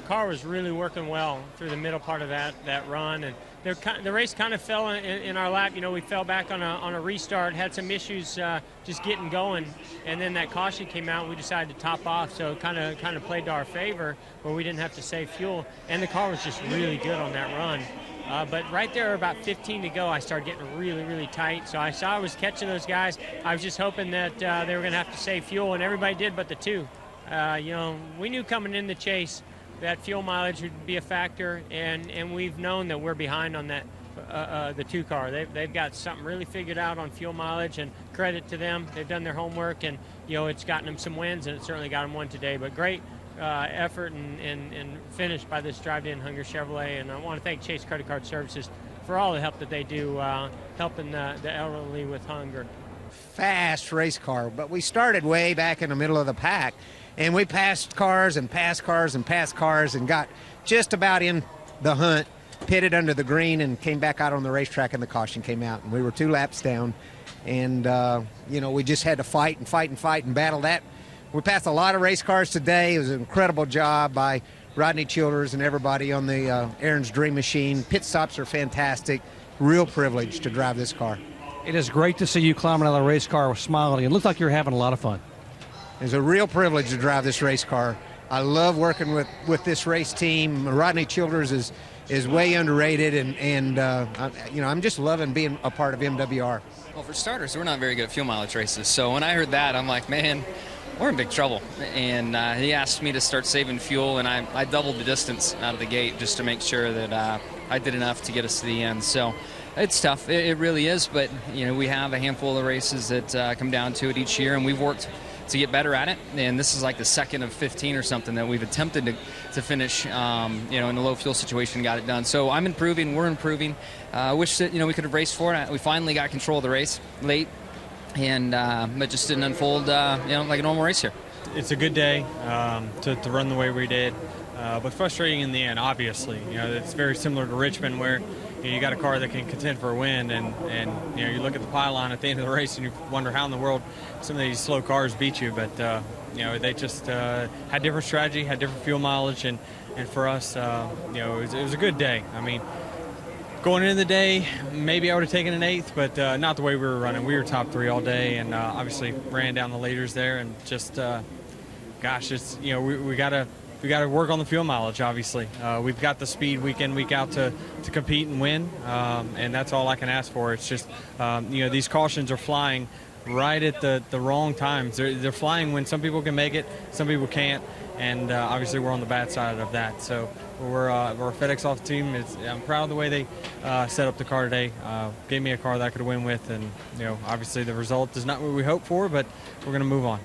car was really working well through the middle part of that run, and the race kind of fell in our lap. You know, we fell back on a restart, had some issues just getting going, and then that caution came out. We decided to top off, so it kind of played to our favor, where we didn't have to save fuel, and the car was just really good on that run. But right there, about 15 to go, I started getting really, really tight. So I saw I was catching those guys. I was just hoping that they were going to have to save fuel, and everybody did but the two. You know, we knew coming in the chase that fuel mileage would be a factor, and we've known that we're behind on that, the two car. They've got something really figured out on fuel mileage, and credit to them. They've done their homework, and, you know, it's gotten them some wins, and it certainly got them one today. But great effort and finish by this Drive-In Hunger Chevrolet, and I want to thank Chase Credit Card Services for all the help that they do helping the elderly with hunger. Fast race car, but we started way back in the middle of the pack, and we passed cars and passed cars and passed cars and got just about in the hunt, pitted under the green, and came back out on the racetrack, and the caution came out, and we were 2 laps down, and you know, we just had to fight and fight and fight and battle that. We passed a lot of race cars today. It was an incredible job by Rodney Childers and everybody on the Aaron's Dream Machine. Pit stops are fantastic. Real privilege to drive this car. It is great to see you climbing out of the race car smiling. It looked like you're having a lot of fun. It's a real privilege to drive this race car. I love working with this race team. Rodney Childers is way underrated, and you know, I'm just loving being a part of MWR. Well, for starters, we're not very good at fuel mileage races. So when I heard that, I'm like, man, we're in big trouble. And he asked me to start saving fuel, and I doubled the distance out of the gate just to make sure that I did enough to get us to the end. So it's tough. It really is. But, you know, we have a handful of races that come down to it each year, and we've worked to get better at it. And this is like the second of 15 or something that we've attempted to finish, you know, in a low fuel situation and got it done. So I'm improving. We're improving. I wish that, you know, we could have raced for it. We finally got control of the race late. And it just didn't unfold, you know, like a normal race here. It's a good day to run the way we did, but frustrating in the end, obviously. You know, it's very similar to Richmond, where you got a car that can contend for a win, and you know, you look at the pylon at the end of the race and you wonder how in the world some of these slow cars beat you. But you know, they just had different strategy, had different fuel mileage, and for us, you know, it was a good day. I mean, going into the day, maybe I would have taken an 8th, but not the way we were running. We were top 3 all day, and obviously ran down the leaders there, and just, gosh, it's, you know, we gotta work on the fuel mileage. Obviously, we've got the speed week in, week out to compete and win, and that's all I can ask for. It's just, you know, these cautions are flying right at the wrong times. They're flying when some people can make it, some people can't, and obviously we're on the bad side of that. So we're a FedEx Off team. I'm proud of the way they set up the car today. Gave me a car that I could win with, and you know, obviously the result is not what we hoped for, but we're going to move on.